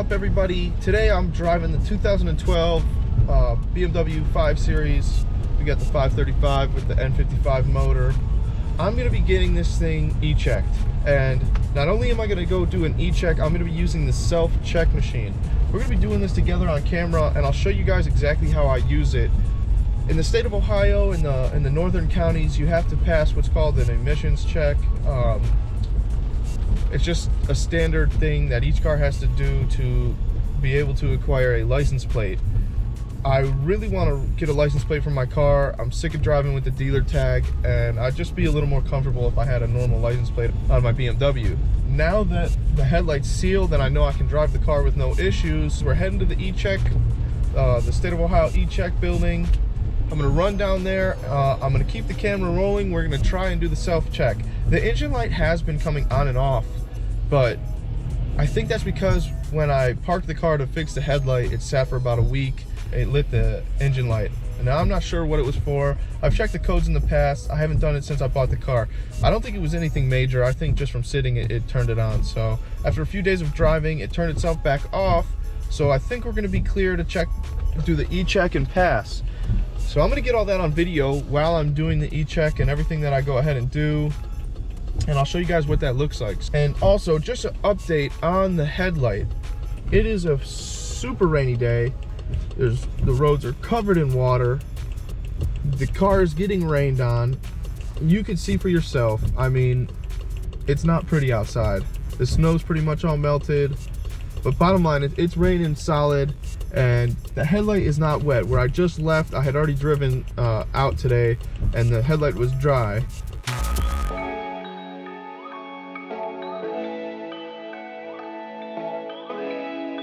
up, everybody? Today I'm driving the 2012 BMW 5 Series. We got the 535 with the N55 motor. I'm going to be getting this thing e-checked, and not only am I going to go do an e-check, I'm going to be using the self-check machine. We're going to be doing this together on camera, and I'll show you guys exactly how I use it. In the state of Ohio, in the northern counties, you have to pass what's called an emissions check. It's just a standard thing that each car has to do to be able to acquire a license plate. I really want to get a license plate for my car. I'm sick of driving with the dealer tag, and I'd just be a little more comfortable if I had a normal license plate on my BMW. Now that the headlight's sealed and I know I can drive the car with no issues, we're heading to the e-check, the state of Ohio e-check building. I'm going to run down there. I'm going to keep the camera rolling. We're going to try and do the self-check. The engine light has been coming on and off, but I think that's because when I parked the car to fix the headlight, it sat for about a week. It lit the engine light. And now I'm not sure what it was for. I've checked the codes in the past. I haven't done it since I bought the car. I don't think it was anything major. I think just from sitting it turned it on. So after a few days of driving, it turned itself back off. So I think we're going to be clear to do the e-check and pass. So I'm going to get all that on video while I'm doing the e-check and everything that I go ahead and do. And I'll show you guys what that looks like. And also, just an update on the headlight. It is a super rainy day. The roads are covered in water. The car is getting rained on. You can see for yourself. I mean, it's not pretty outside. The snow's pretty much all melted. But bottom line, it's raining solid, and the headlight is not wet. Where I just left, I had already driven out today, and the headlight was dry.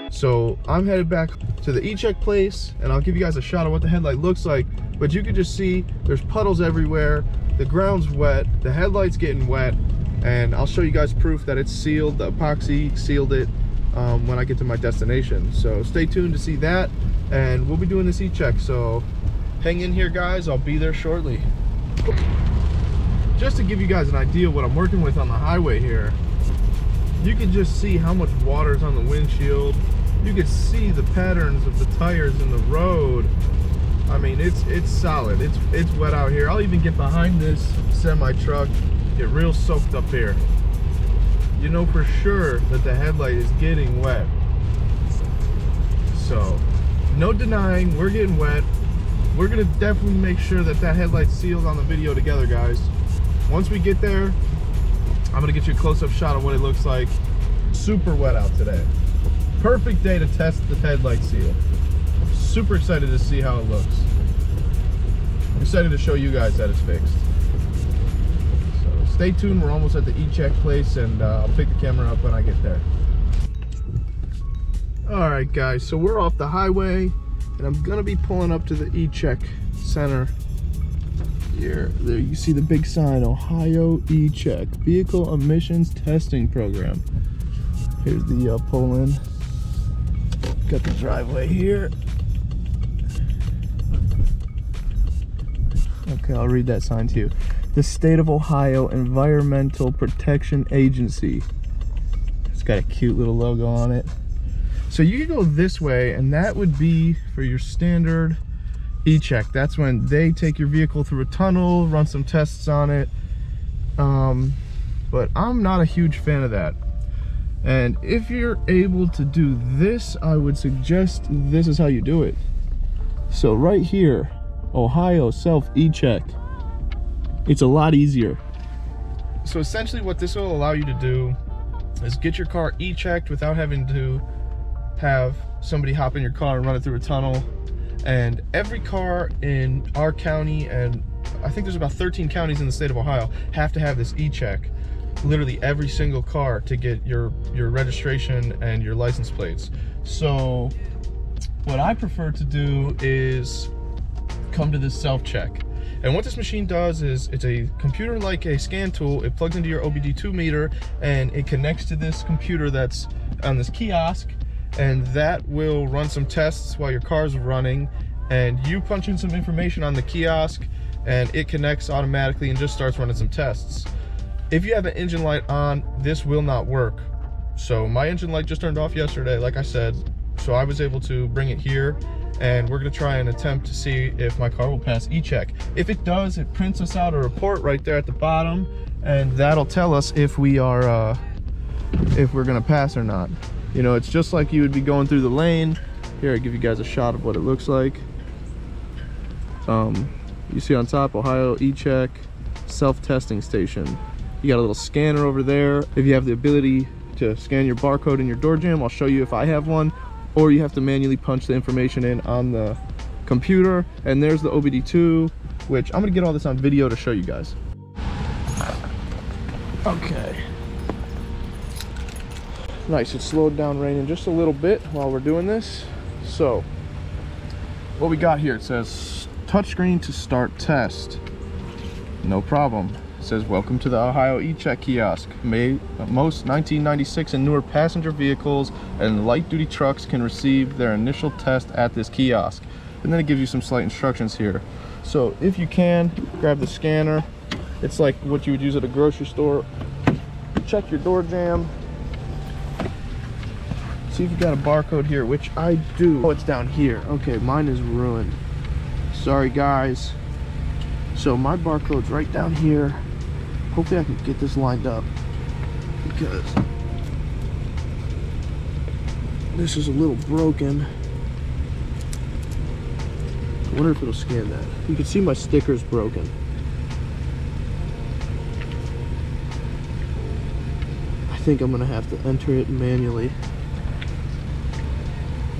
So I'm headed back to the e-check place, and I'll give you guys a shot of what the headlight looks like. But you can just see there's puddles everywhere. The ground's wet. The headlight's getting wet, and I'll show you guys proof that it's sealed. The epoxy sealed it when I get to my destination. So stay tuned to see that, and we'll be doing this e-check. So hang in here, guys. I'll be there shortly. Just to give you guys an idea of what I'm working with on the highway here, you can just see how much water is on the windshield. You can see the patterns of the tires in the road. I mean, it's solid. It's wet out here. I'll even get behind this semi truck, get real soaked up here. You know for sure that the headlight is getting wet. So no denying, we're getting wet. We're gonna definitely make sure that headlight's sealed on the video together, guys. Once we get there, I'm gonna get you a close-up shot of what it looks like. Super wet out today. Perfect day to test the headlight seal. Super excited to see how it looks. I'm excited to show you guys that it's fixed. So stay tuned, we're almost at the e-check place, and I'll pick the camera up when I get there. Alright guys, so we're off the highway, and I'm gonna be pulling up to the e-check center. Here, there you see the big sign, Ohio e-check, Vehicle Emissions Testing Program. Here's the pull-in. Got the driveway here. Okay, I'll read that sign to you. The State of Ohio Environmental Protection Agency. It's got a cute little logo on it. So you can go this way, and that would be for your standard e-check. That's when they take your vehicle through a tunnel, run some tests on it. But I'm not a huge fan of that. And if you're able to do this, I would suggest this is how you do it. So right here, Ohio self e-check. It's a lot easier. So essentially what this will allow you to do is get your car e-checked without having to have somebody hop in your car and run it through a tunnel. And every car in our county, and I think there's about 13 counties in the state of Ohio, have to have this e-check. Literally every single car to get your registration and your license plates. So what I prefer to do is come to this self-check. And what this machine does is, it's a computer like a scan tool. It plugs into your OBD2 meter, and it connects to this computer that's on this kiosk, and that will run some tests while your car's running, and you punch in some information on the kiosk, and it connects automatically and just starts running some tests. If you have an engine light on, this will not work. So my engine light just turned off yesterday, like I said, so I was able to bring it here, and we're gonna try and attempt to see if my car will pass e-check. If it does, it prints us out a report right there at the bottom, and that'll tell us if we are if we're gonna pass or not. You know, it's just like you would be going through the lane. Here, I give you guys a shot of what it looks like. You see on top, Ohio e-check self-testing station. You got a little scanner over there. If you have the ability to scan your barcode in your door jamb, I'll show you if I have one, or you have to manually punch the information in on the computer. And there's the OBD2, which I'm gonna get all this on video to show you guys. Okay. Nice, it slowed down raining just a little bit while we're doing this. So, what we got here, it says touchscreen to start test. No problem. It says welcome to the Ohio e-check kiosk. Most 1996 and newer passenger vehicles and light-duty trucks can receive their initial test at this kiosk. And then it gives you some slight instructions here. So if you can, grab the scanner. It's like what you would use at a grocery store. Check your door jamb. See if you got a barcode here, which I do. Oh, it's down here. Okay, mine is ruined. Sorry guys. So my barcode's right down here. Hopefully I can get this lined up, because this is a little broken. I wonder if it'll scan that. You can see my sticker's broken. I think I'm gonna have to enter it manually.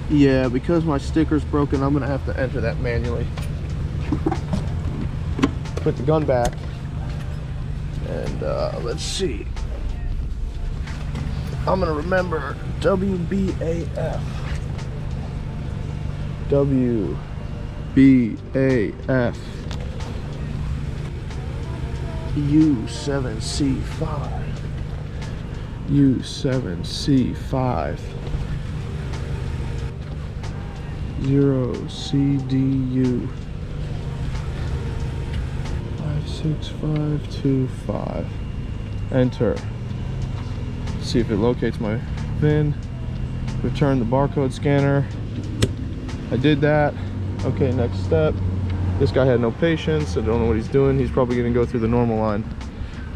Yeah, because my sticker's broken, I'm gonna have to enter that manually. Put the gun back, and let's see. I'm gonna remember WBAF. WBAF. U7C5. U7C5. 0CDU. 56525. Enter. See if it locates my VIN. Return the barcode scanner. I did that. Okay, next step. This guy had no patience. I don't know what he's doing. He's probably gonna go through the normal line.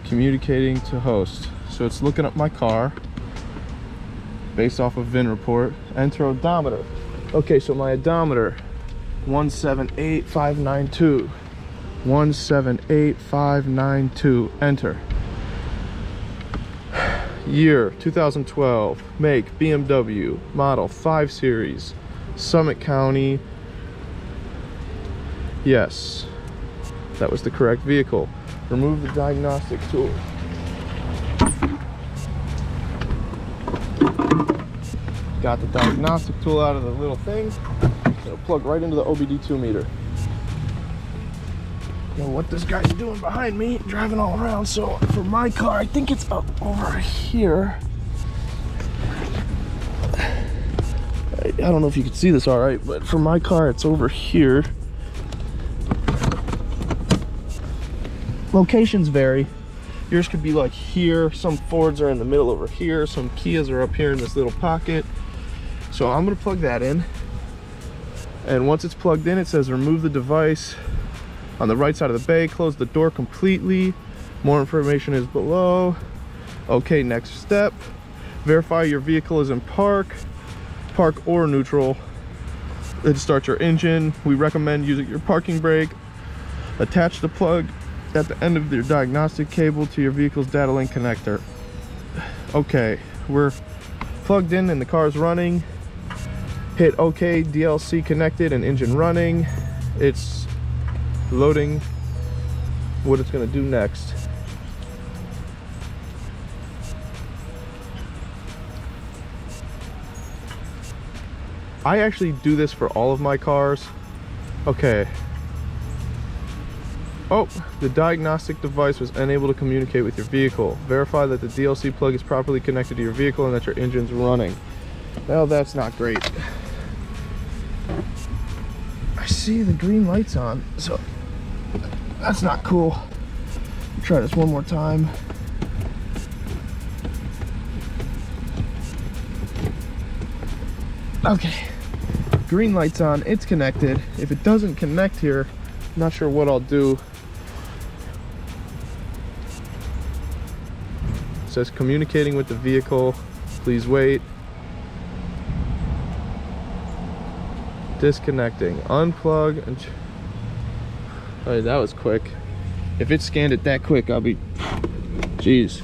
Communicating to host. So it's looking up my car based off of VIN report. Enter odometer. Okay, so my odometer, 178592. 178592. Enter. Year 2012. Make BMW. Model 5 Series. Summit County. Yes, that was the correct vehicle. Remove the diagnostic tool. Got the diagnostic tool out of the little thing. It'll plug right into the OBD2 meter. Know what this guy's doing behind me, driving all around. So for my car, I think it's up over here. I don't know if you can see this all right, but for my car, it's over here. Locations vary. Yours could be like here. Some Fords are in the middle over here. Some Kias are up here in this little pocket. So I'm gonna plug that in. And once it's plugged in, it says remove the device on the right side of the bay, close the door completely. More information is below. Okay, next step. Verify your vehicle is in park or neutral. Then start your engine. We recommend using your parking brake. Attach the plug at the end of your diagnostic cable to your vehicle's data link connector. Okay, we're plugged in and the car's running. Hit OK, DLC connected and engine running. It's loading what it's going to do next. I actually do this for all of my cars. Okay. Oh, the diagnostic device was unable to communicate with your vehicle. Verify that the DLC plug is properly connected to your vehicle and that your engine's running. Well, that's not great. I see the green lights on, so that's not cool. Try this one more time. Okay, green light's on, it's connected. If it doesn't connect here, I'm not sure what I'll do. It says communicating with the vehicle, please wait. Disconnecting, unplug, and oh, that was quick. If it scanned it that quick, I'll be, jeez.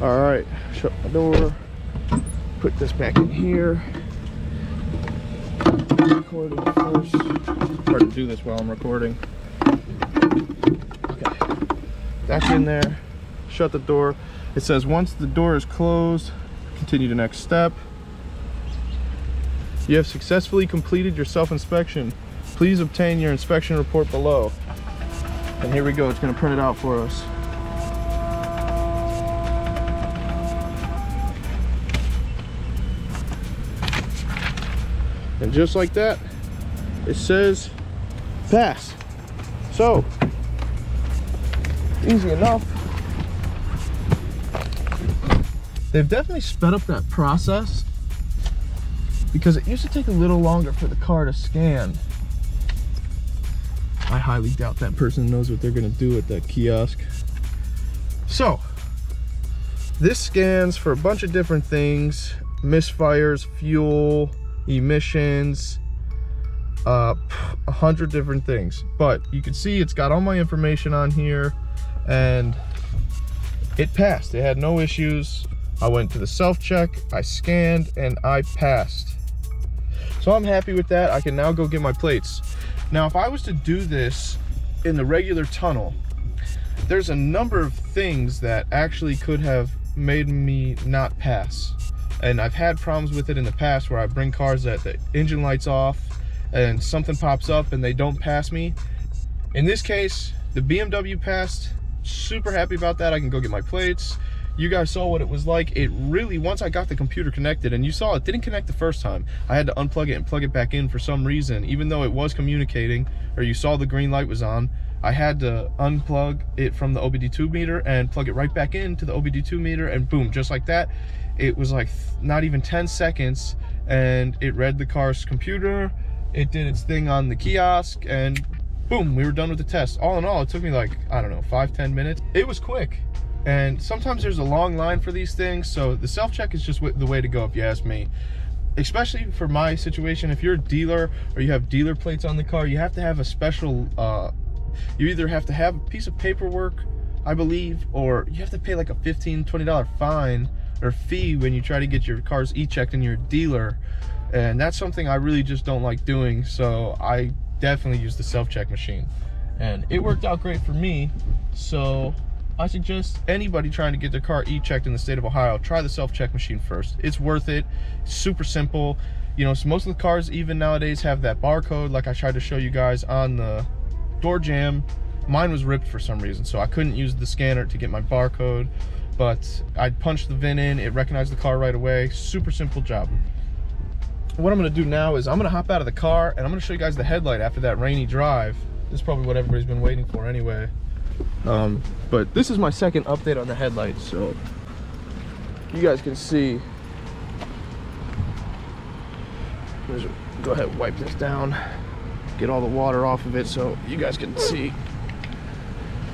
All right, shut my door, put this back in here. Recording first. Hard to do this while I'm recording. Okay, that's in there. Shut the door. It says once the door is closed, continue to next step. You have successfully completed your self-inspection. Please obtain your inspection report below. And here we go, it's gonna print it out for us. And just like that, it says pass. So, easy enough. They've definitely sped up that process, because it used to take a little longer for the car to scan. I highly doubt that person knows what they're gonna do at that kiosk. So, this scans for a bunch of different things: misfires, fuel, emissions, 100 different things. But you can see it's got all my information on here, and it passed. It had no issues. I went to the self-check, I scanned, and I passed. So I'm happy with that. I can now go get my plates. Now, if I was to do this in the regular tunnel, there's a number of things that actually could have made me not pass. And I've had problems with it in the past where I bring cars that the engine light's off and something pops up and they don't pass me. In this case, the BMW passed. Super happy about that. I can go get my plates. You guys saw what it was like. It really, once I got the computer connected, and you saw it didn't connect the first time. I had to unplug it and plug it back in for some reason, even though it was communicating, or you saw the green light was on. I had to unplug it from the OBD2 meter and plug it right back into the OBD2 meter, and boom, just like that. It was like not even 10 seconds, and it read the car's computer. It did its thing on the kiosk, and boom, we were done with the test. All in all, it took me like, I don't know, 5-10 minutes. It was quick. And sometimes there's a long line for these things, so the self-check is just the way to go, if you ask me. Especially for my situation, if you're a dealer or you have dealer plates on the car, you have to have a special, you either have to have a piece of paperwork, I believe, or you have to pay like a $15, $20 fine or fee when you try to get your cars e-checked in your dealer. And that's something I really just don't like doing, so I definitely use the self-check machine. And it worked out great for me, so I suggest anybody trying to get their car e-checked in the state of Ohio, try the self-check machine first. It's worth it. It's super simple. You know, so most of the cars even nowadays have that barcode, like I tried to show you guys on the door jamb. Mine was ripped for some reason, so I couldn't use the scanner to get my barcode, but I punched the VIN in, it recognized the car right away. Super simple job. What I'm gonna do now is I'm gonna hop out of the car and I'm gonna show you guys the headlight after that rainy drive. This is probably what everybody's been waiting for anyway. But this is my second update on the headlights, so you guys can see. Let's go ahead and wipe this down, get all the water off of it so you guys can see.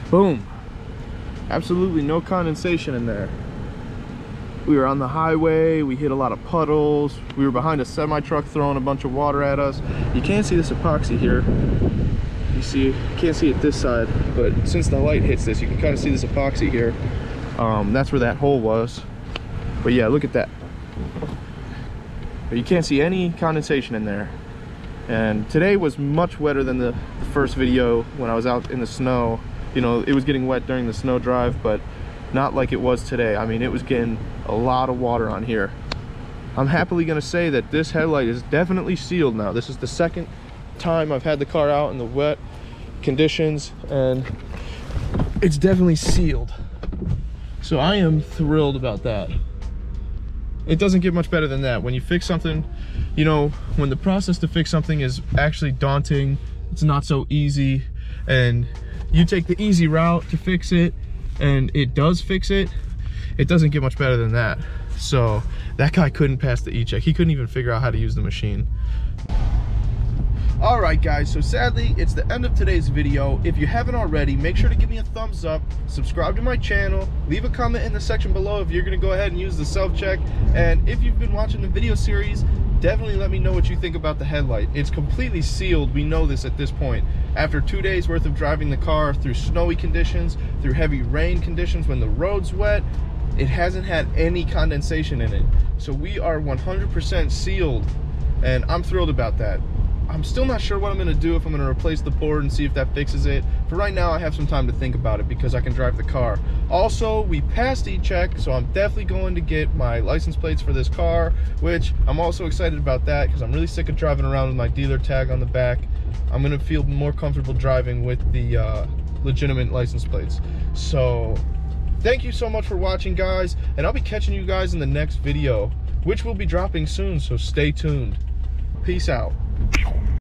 Boom. Absolutely no condensation in there. We were on the highway, we hit a lot of puddles, we were behind a semi-truck throwing a bunch of water at us. You can't see this epoxy here. You can't see it this side, but since the light hits this, you can kind of see this epoxy here. That's where that hole was. But yeah, look at that. But you can't see any condensation in there. And today was much wetter than the first video when I was out in the snow. You know, it was getting wet during the snow drive, but not like it was today. I mean, it was getting a lot of water on here. I'm happily gonna say that this headlight is definitely sealed now. This is the second time I've had the car out in the wet conditions, and it's definitely sealed. So I am thrilled about that. It doesn't get much better than that. When you fix something, you know, when the process to fix something is actually daunting, it's not so easy, and you take the easy route to fix it and it does fix it, it doesn't get much better than that. So that guy couldn't pass the e-check. He couldn't even figure out how to use the machine. All right, guys, so sadly, it's the end of today's video. If you haven't already, make sure to give me a thumbs up, subscribe to my channel, leave a comment in the section below if you're gonna go ahead and use the self-check. And if you've been watching the video series, definitely let me know what you think about the headlight. It's completely sealed, we know this at this point. After 2 days worth of driving the car through snowy conditions, through heavy rain conditions, when the road's wet, it hasn't had any condensation in it. So we are 100% sealed, and I'm thrilled about that. I'm still not sure what I'm gonna do, if I'm gonna replace the board and see if that fixes it. For right now, I have some time to think about it because I can drive the car. Also, we passed e-check, so I'm definitely going to get my license plates for this car, which I'm also excited about that because I'm really sick of driving around with my dealer tag on the back. I'm gonna feel more comfortable driving with the legitimate license plates. So thank you so much for watching, guys, and I'll be catching you guys in the next video, which will be dropping soon, so stay tuned. Peace out.